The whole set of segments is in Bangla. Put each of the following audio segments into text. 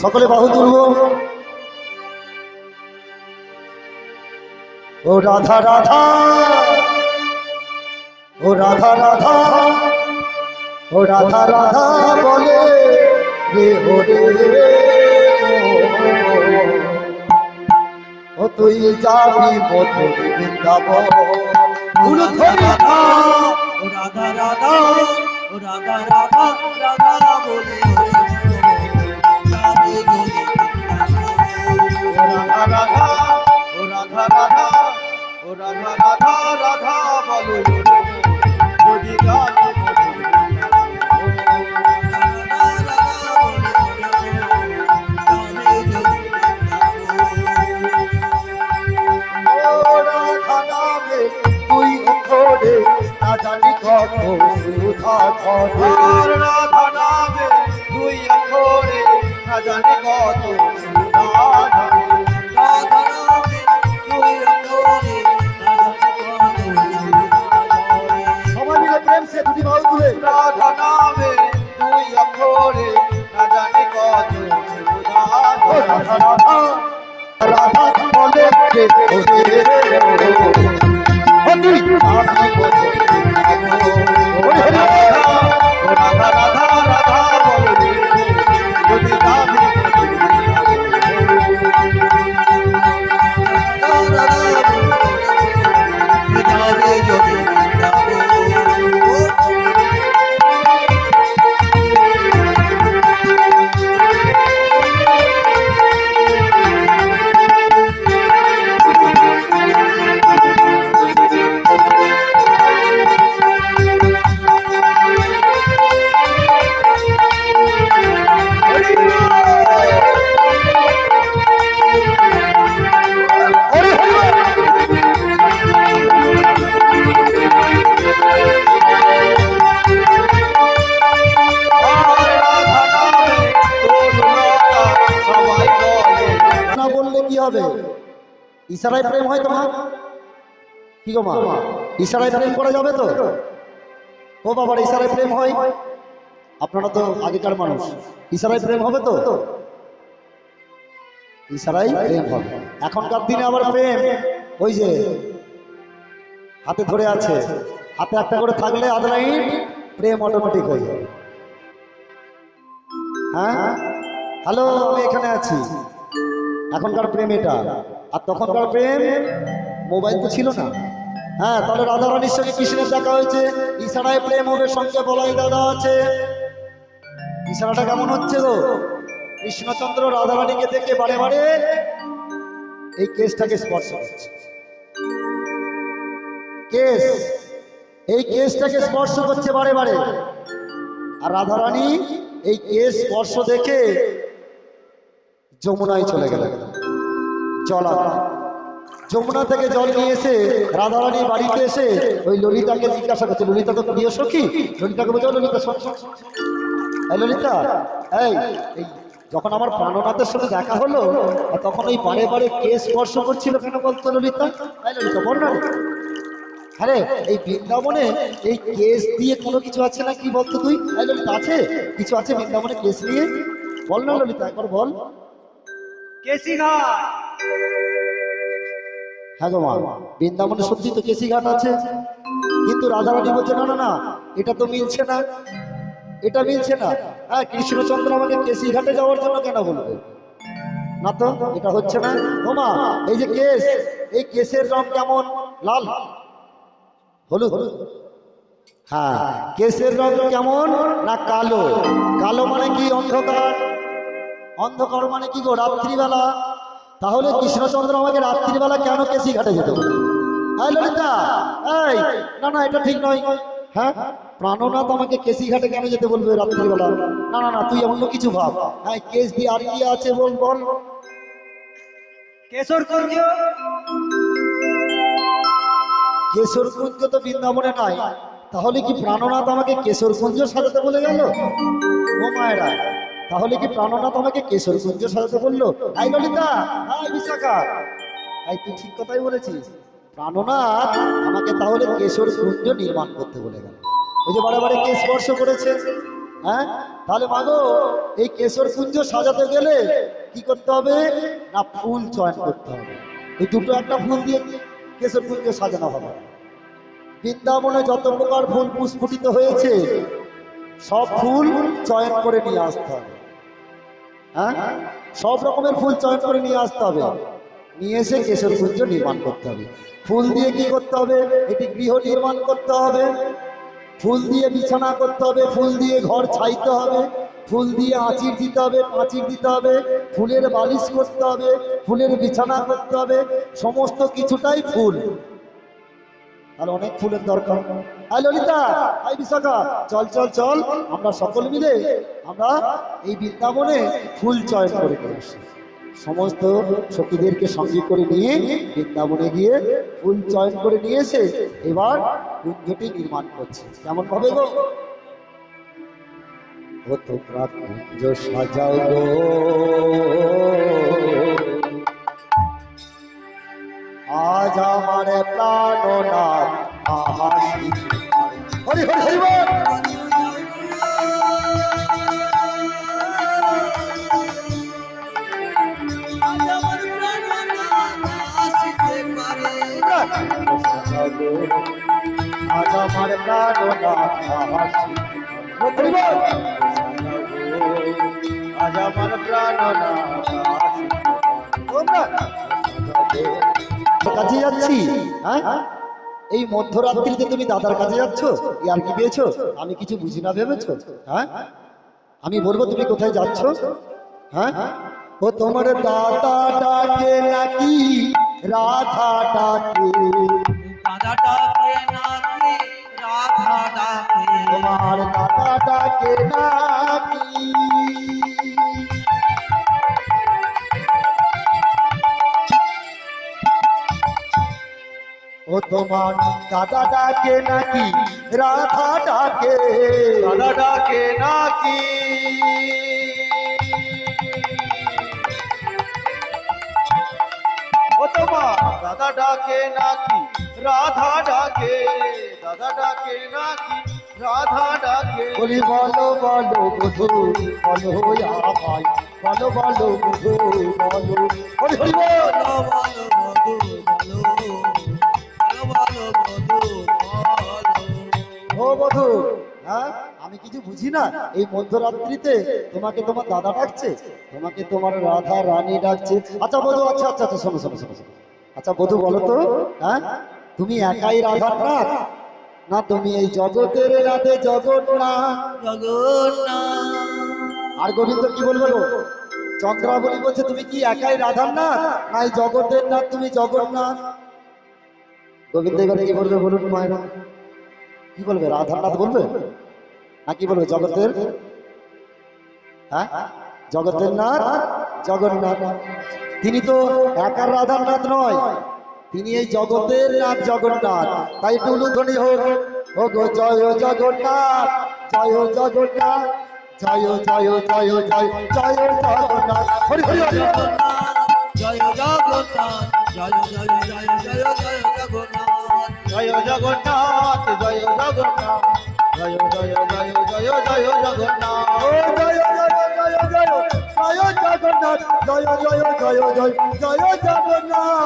সকলে বাহু তুলব। ও রাধা রাধা, ও রাধা রাধা, ও রাধা রাধা বলে রে ওরে, ও তুই যাবি মধুর বৃন্দাবন। রাধা ও রাধা রাধা, ও রাধা রাধা রাধা বলে যাবে গলে ও রাধা রাধা, ও রাধা রাধা, ও রাধা রাধা রাধা বলো যদি যাবি মধুর তুই ওঠে না জানি কত সুধা ঝরে। রাধা নামে তুই ওঠে না জানি কত সুধা ঝরে। রাধা নামে তুই ওঠে না জানি কত। সবাই মিলে প্রেম সে দুটি বাহু তুলে। রাধা নামে তুই ওঠে না জানি কত সুধা ঝরে। রাধা রাধা রাধা বলে কে ওরে ও তুই যাবি মধুর বৃন্দাবন। রাধা রাধা রাধা বলে যদি যাবি মধুর ইশারায় প্রেম হয় তোমার? কি গো মা, ইশারায় প্রেম করা যাবে তো? ও বাবার ইশারায় প্রেম হয়? আপনারা তো আগেকার মানুষ, ইশারায় প্রেম হবে তো? ইশারায় প্রেম হবে। এখনকার দিনে আবার প্রেম ওই যে হাতে ধরে আছে, হাতে একটা করে থাকলে আধ লাইন প্রেম অটোমেটিক হয়ে যাবে। হ্যাঁ হ্যালো, আমি এখানে আছি। এখনকার প্রেম এটা, আর তখনকার প্রেম মোবাইল তো ছিল না। হ্যাঁ, তাহলে রাধা রানীর সঙ্গে কৃষ্ণের দেখা হয়েছে, ইশারায় প্রেম হবে, সঙ্গে বলাই দাদা আছে। ইশারাটা কেমন হচ্ছে গো? কৃষ্ণচন্দ্র রাধা রানীকে দেখে বারে বারে এই কেসটাকে স্পর্শ করছে। কেস, এই কেসটাকে স্পর্শ করছে বারে বারে। আর রাধা রানী এই কেস স্পর্শ দেখে যমুনায় চলে গেলেন। জল আনা, যমুনা থেকে জল নিয়ে এসে রাধারানী বাড়িতে এসে ওই ললিতাকে জিজ্ঞাসা করছে। ললিতা তো প্রিয় সখী, ললিতাকে বলছে ললিতা শোন, এই ললিতা, এই যখন আমার প্রাণনাথের সাথে দেখা হলো তখন ওই বারে বারে কেস স্পর্শ করছিল কেন বলতো ললিতা? এই ললিতা বল না। আরে এই বৃন্দাবনে এই কেস দিয়ে কোনো কিছু আছে না কি বলতো তুই? এই ললিতা, আছে কিছু আছে বৃন্দাবনে কেস নিয়ে? বল না ললিতা, একবার বল। কেসি ঘাট। হ্যাঁ গো মা, বৃন্দাবনে সত্যি তো কেসি ঘাট আছে, কিন্তু রাধারানী বলছে না না না, এটা তো মিলছে না, এটা মিলছে না। হ্যাঁ, কৃষ্ণচন্দ্র আমাকে কেসি ঘাটে যাওয়ার জন্য কেন বলবে না? তো এটা হচ্ছে না। ও মা, এই যে কেস, এই কেসের রং কেমন? লাল, হলুদ? হ্যাঁ, কেসের রং কেমন না কালো? কালো মানে কি? অন্ধকার। অন্ধকার মানে কি গো? রাত্রিবেলা। তাহলে কৃষ্ণচন্দ্র আমাকে রাত্রিবেলা কেন কেসি ঘাটে যেতে হবে? এই ললিতা, এই না না, এটা ঠিক নয়। হ্যাঁ, প্রাণনাথ আমাকে কেসি ঘাটে কেন যেতে বলবে রাত্রিবেলা? না না না, তুই অন্য কিছু ভাব। হ্যাঁ, কেস দিয়ে আর কি আছে বল বল। কেশরকুঞ্জ। কেশরকুঞ্জ তো বৃন্দাবনে নাই, তাহলে কি প্রাণনাথ আমাকে কেশরকুঞ্জ সাজাতে বলে গেল? ও মায়েরা, তাহলে কি প্রাণনাথ আমাকে কেশরকুঞ্জ সাজাতে বললো? এই ললিতা, এই বিশাখা, এই তুই ঠিক কথাই বলেছিস। প্রাণনাথ আমাকে তাহলে কেশরকুঞ্জ নির্মাণ করতে বলে গেল। ওই যে বারে বারে কে স্পর্শ করেছে। হ্যাঁ, তাহলে মাগো এই কেশর কুঞ্জ সাজাতে গেলে কি করতে হবে না ফুল চয়ন করতে হবে। এই দুটো একটা ফুল দিয়ে কেশর কুঞ্জ সাজানো হবে। বৃন্দাবনে যত প্রকার ফুল পুষ্পিত হয়েছে সব ফুল চয়ন করে নিয়ে আসতে হবে। হ্যাঁ, সব রকমের ফুল চয়ন করে নিয়ে আসতে হবে, নিয়ে এসে কেশর কুঞ্জ নির্মাণ করতে হবে। ফুল দিয়ে কি করতে হবে, এটি গৃহ নির্মাণ করতে হবে, ফুল দিয়ে বিছানা করতে হবে, ফুল দিয়ে ঘর ছাইতে হবে, ফুল দিয়ে আঁচির দিতে হবে, পাঁচির দিতে হবে, ফুলের বালিশ করতে হবে, ফুলের বিছানা করতে হবে, সমস্ত কিছুটাই ফুল। আর অনেক ফুলের দরকার। আই ললিতা, আই বিশাখা, চল চল চল, আমরা সকল মিলে আমরা এই বৃন্দাবনে ফুল চয়ন করে নিয়ে আসি। সমস্ত সখীদেরকে সঙ্গে করে নিয়ে বৃন্দাবনে গিয়ে ফুল চয়ন করে নিয়ে এসে এবার কুঞ্জটি নির্মাণ করছে। কেমন ভাবে গো? ও তোমরা কুঞ্জ সাজাও গো, আজ আমার প্রাণনাথ আহাসি। হরি হরি হরি বল। আজ আমার প্রাণনাথ আহাসি। হরি বল। আজ আমার প্রাণনাথ আহাসি। তোমরা কাজে যাচ্ছি। হ্যাঁ, এই মধ্যরাত্রিতে তুমি দাদার কাছে যাচ্ছ, আর কি পেয়েছো আমি কিছু বুঝি না ভেবেছো? হ্যাঁ, আমি বলবো তুমি কোথায় যাচ্ছ? হ্যাঁ, ও তোমার দাদা ডাকে নাকি রাধা ডাকে? দাদা ডাকে নাকি রাধা ডাকে? তোমার দাদা ডাকে নাকি? ও তোমার দাদা ডাকে নাকি রাধা ডাকে? দাদা ডাকে নাকি? ও তোমার দাদা ডাকে নাকি রাধা ডাকে? দাদা ডাকে নাকি রাধা ডাকে? বলি বলো বলো বধু বলো আমায়, বলো বলো বধু বলো। হরি হরি বল। বলো বলো বধূ বলো, বলো বলো বধূ বলো। ও বধু, হ্যাঁ আমি কিছু বুঝি না। এই মধ্যরাত্রিতে তোমাকে তোমার দাদা ডাকছে, তোমাকে তোমার রাধা রানী ডাকছে। আচ্ছা বধু, আচ্ছা আচ্ছা আচ্ছা, শোনো শোনো শোনো শোনো। আচ্ছা বধু বলো তো, হ্যাঁ তুমি একাই রাধার নাথ, না তুমি এই জগতের রাধে জগন্নাথ? জগন্নাথ। আর গোবিন্দ কি বলবে গো? চন্দ্রাবলী বলছে তুমি কি একাই রাধার নাথ, না এই জগতের নাথ তুমি জগন্নাথ? গোবিন্দ এবারে কি বলবে বলুন মায়েরা? কি বলবে, রাধার নাথ বলবে না কি বলবে জগতের? হ্যাঁ, জগতের নাথ জগন্নাথ। তিনি তো একার রাধার নাথ নয়, তিনি এই জগতের নাথ জগন্নাথ। তাই একটু উলুধ্বনি হোক, ও গো জয় জগন্নাথ, জয় জগন্নাথ, জয় জয় জয় জয় জয় জগন্নাথ। হরি হরি হরি। জয় জগন্নাথ, জয় জয় জয় জয় জয় জগন্নাথ। জয় জগন্নাথ, জয় জগন্নাথ, জয় জয় জয় জয় জয় জগন্নাথ। ও জয় জয় জয় জয় জয় জগন্নাথ, জয় জয় জয় জয় জয় জগন্নাথ।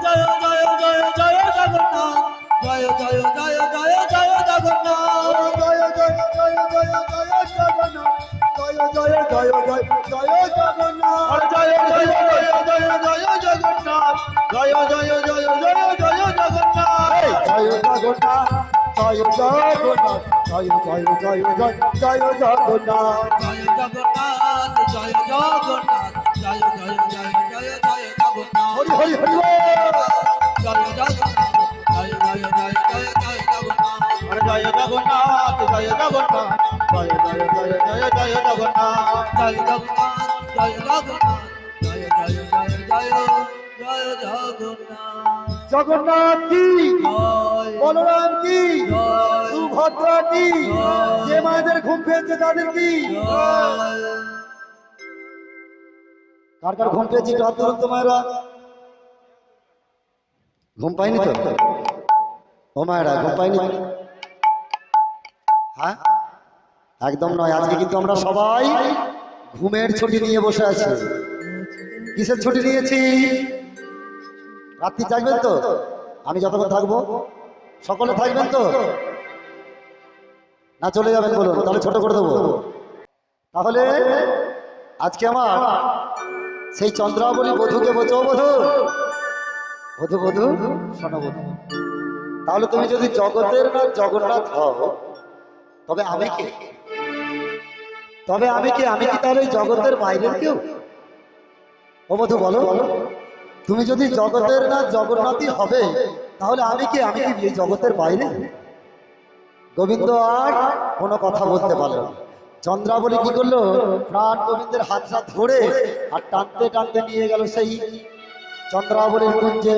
জয় জয় জয় জয় জগন্নাথ, জয় জয় জয় জয় জয় জগন্নাথ। জয় জয় জয় জয় জয় জগন্নাথ, জয় জয় জয় জয় জয় জগন্নাথ। আর জয় জয় জয় জয় জয় জগন্নাথ, জয় জয় জয় জয় জয় জগন্নাথ। জয় জগন্নাথ, জয় জগন্নাথ, জয় জয় জয় জয় জয় জগন্নাথ। জয় জগন্নাথ, জয় জগন্নাথ, জয় জয় জয় জয় জয় জগন্নাথ। হরি হরি হরি বল। জয় জগন্নাথ, জয় জয় জয় জয় জয় জগন্নাথ। আর জয় জগন্নাথ, জয় জগন্নাথ, জয় জয় জয় জয় জয় জগন্নাথ। জয় জগন্নাথ, জয় জগন্নাথ, জয় জয় জয় জয় জয় জগন্নাথ। জগন্নাথ কি, জয় বলরাম কি, জয় সুভদ্রা কি, যে মায়েদের ঘুম পেয়েছে তাদের কি? জয়। কার কার ঘুম পেয়েছে একটু হাত তুলুন তো মায়েরা। ঘুম পাইনি তো? ও মায়েরা ঘুম পাইনি? হ্যাঁ, একদম নয়, আজকে কিন্তু আমরা সবাই ঘুমের ছুটি নিয়ে বসে আছি। কিসের ছুটি নিয়েছি? রাত্রি জাগবেন তো? আমি যতক্ষণ থাকবো সকলে থাকবেন তো? না চলে যাবেন বলুন, তাহলে ছোট করে দেবো। তাহলে আজকে আমার সেই চন্দ্রাবলী বধূকে বলছো, ও বধূ, বধূ বধূ, শোনো বধূ, তাহলে তুমি যদি জগতের না জগন্নাথ হও, তবে আমি কে? তবে আমি কে? আমি কি তাহলে এই জগতের বাইরের কেউ? ও বধূ বলো, তুমি যদি জগতের না জগন্নাথই হবে, তাহলে আমি কে? আমি কি এই জগতের বাইরে? গোবিন্দ আর কোনো কথা বলতে পারলো না। চন্দ্রাবলী কি করলো? প্রাণ গোবিন্দের হাতটা ধরে আর টানতে টানতে নিয়ে গেল সেই চন্দ্রাবলীর কুঞ্জে।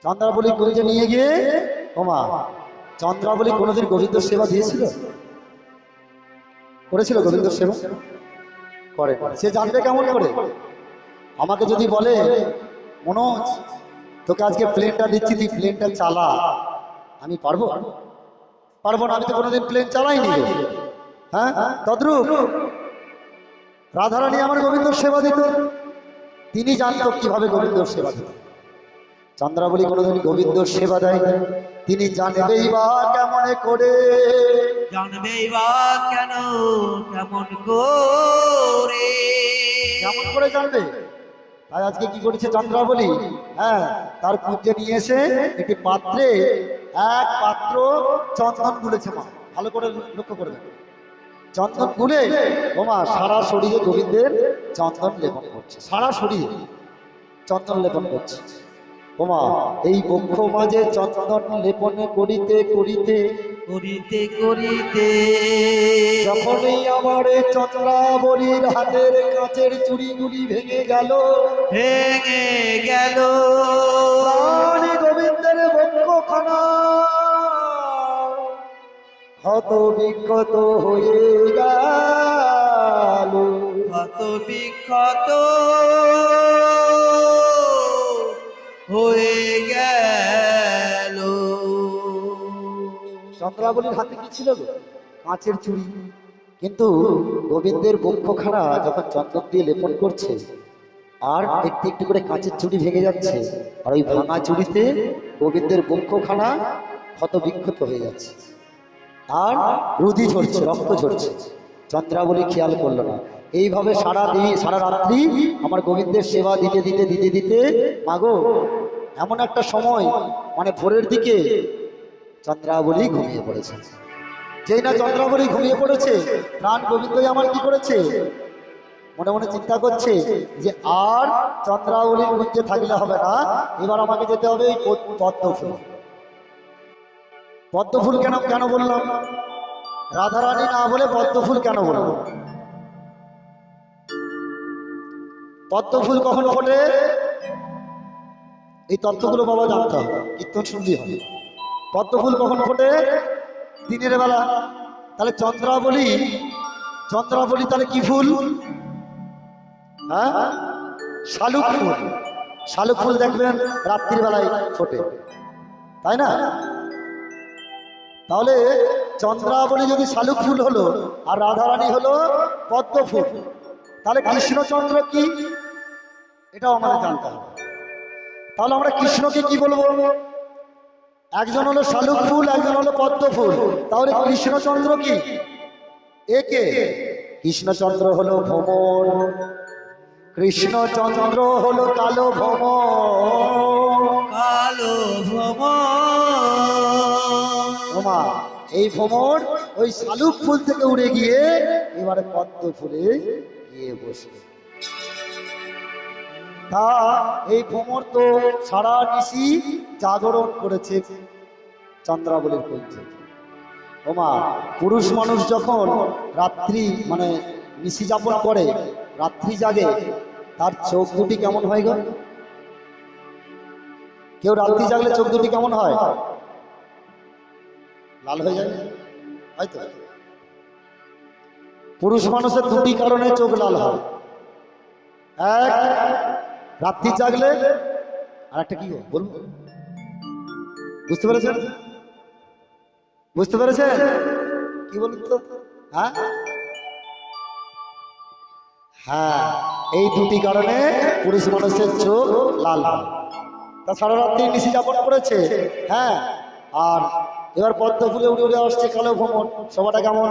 চন্দ্রাবলী কুঞ্জে নিয়ে গিয়ে, ওমা, চন্দ্রাবলী কোনোদিন গোবিন্দ সেবা দিয়েছিল? করেছিল গোবিন্দ সেবা? করে। সে জানবে কেমন করে? আমাকে যদি বলে, মনোজ তোকে আজকে প্লেনটা দিচ্ছি, তুই প্লেনটা চালা, আমি পারবো? পারবো না, আমি তো কোনোদিন প্লেন চালাইনি। হ্যাঁ, তদ্রুপ রাধারানী আমার গোবিন্দর সেবা দিত, তিনি জানতো কিভাবে গোবিন্দর সেবা দিত। চন্দ্রাবলী কোনোদিন গোবিন্দর সেবা দেয়, তিনি জানবেই বা কেমন করে? জানবেই বা কেন, কেমন করে? কেমন করে জানবে? তাই আজকে কি করেছে চন্দ্রাবলী? হ্যাঁ, তার কুঞ্জে নিয়ে এসে একটি পাত্রে এক পাত্র চন্দন গুলেছে। মা ভালো করে লক্ষ্য করবে, চন্দন গুলে ওমা সারা শরীরে গোবিন্দের চন্দন লেপন করছে, সারা শরীরে চন্দন লেপন করছে। ওমা এই বক্ষ মাঝে চন্দন লেপন করিতে করিতে করিতে করিতে যখনই আমার চন্দ্রাবলীর হাতের কাঁচের চুড়িগুলি ভেঙে গেল, ভেঙে গেল, প্রাণ গোবিন্দের বক্ষখানা ক্ষত বিক্ষত হয়ে গেল। ক্ষত বিক্ষত হয়ে গেল। চন্দ্রাবলীর হাতে কি ছিল গো? কাঁচের চুড়ি। কিন্তু গোবিন্দের বক্ষখানা যখন চন্দন দিয়ে লেপন করছে, আর একটু একটু করে কাঁচের চুড়ি ভেঙে যাচ্ছে, আর ওই ভাঙা চুড়িতে গোবিন্দের বক্ষখানা ক্ষত বিক্ষত হয়ে যাচ্ছে, আর রুদি ঝরছে, রক্ত ঝরছে। চন্দ্রাবলী খেয়াল করলো না। এইভাবে সারা দিন সারা রাত্রি আমার গোবিন্দের সেবা দিতে দিতে দিতে দিতে মাগো এমন একটা সময়, মানে ভোরের দিকে চন্দ্রাবলী ঘুমিয়ে পড়েছে। যেই না চন্দ্রাবলী ঘুমিয়ে পড়েছে, প্রাণ গোবিন্দই আমার কি করেছে? মনে মনে চিন্তা করছে যে আর চন্দ্রাবলীর কুঞ্জে থাকলে হবে না, এবার আমাকে যেতে হবে এই পদ্ম ফুল। পদ্ম ফুল কেন কেন বললাম? রাধারানী না বলে পদ্ম ফুল কেন বললাম? পদ্ম ফুল কখন ফোটে? এই তত্ত্বগুলো বাবা জানতে হবে, কীর্তন শুনতে হবে। পদ্ম ফুল কখন ফোটে? দিনের বেলা। তাহলে চন্দ্রাবলী, চন্দ্রাবলী তাহলে কি ফুল? হ্যাঁ, শালুক ফুল। শালুক ফুল দেখবেন রাত্রির বেলায় ফোটে, তাই না? তাহলে চন্দ্রাবলী যদি শালুক ফুল হলো আর রাধারানী হলো পদ্ম ফুল, তাহলে কৃষ্ণচন্দ্র কি? এটাও আমাদের জানতে হবে। তাহলে আমরা কৃষ্ণকে কি বলবো? একজন হলো শালুক ফুল, একজন হলো পদ্ম ফুল, তাহলে কৃষ্ণচন্দ্র কি? একে কৃষ্ণচন্দ্র হলো ভ্রমর, কৃষ্ণচন্দ্র হলো কালো ভ্রমর। কালো ভ্রমর, ওমা এই ভ্রমর ওই শালুক ফুল থেকে উড়ে গিয়ে এবারে পদ্ম ফুলে গিয়ে বসবে। তা এই ভ্রমর তো সারা নিশি জাগরণ করেছে চন্দ্রাবলীর কুঞ্জে। ওমা পুরুষ মানুষ যখন রাত্রি মানে নিশি যাপন করে, রাত্রি জাগে, তার চোখ দুটি কেমন হয় গো? কেউ রাত্রি জাগলে চোখ দুটি কেমন হয়? লাল হয়ে যায় হয়তো। পুরুষ মানুষের দুটি কারণে চোখ লাল হয়। এক, রাত্রি জাগলে, আর একটা কি বলবো, বুঝতে পেরেছেন? বুঝতে পেরেছেন? কি বলুন তো? হ্যাঁ হ্যাঁ, এই দুটি কারণে পুরুষ মানুষের চোখ লাল হয়। তা সারা রাত্রি নিশি যাপন করেছে। হ্যাঁ, আর এবার পদ্ম ফুলে উড়ে উড়ে আসছে কালো ভ্রমণ। সবাটা কেমন?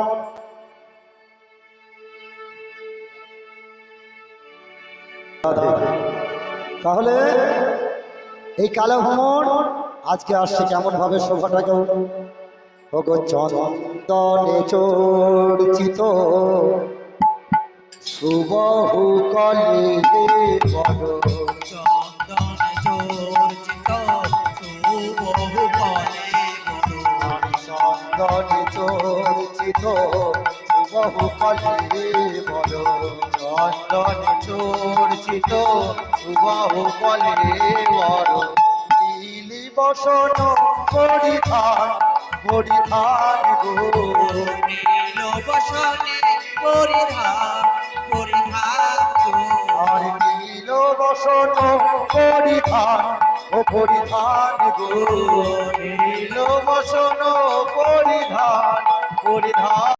তাহলে এই কালো ভ্রমণ আজকে আসছে কেমন ভাবে শোভাটাকে ওগো চন্দনে চর্চিত সুবহু কলে বড় চন্দনে চর্চিত সুবহু কলে বড় চন্দনে চর্চিত সুবহু কলে বড় চন্দনে চর্চিত সুবাহু কলে বড় নীলি বসন পরিধান পরিধান গো নীল বসনে পরিধান পরিধান আর নীল বসন পরিধান ও পরিধান গো নীল বসন পরিধান পরিধান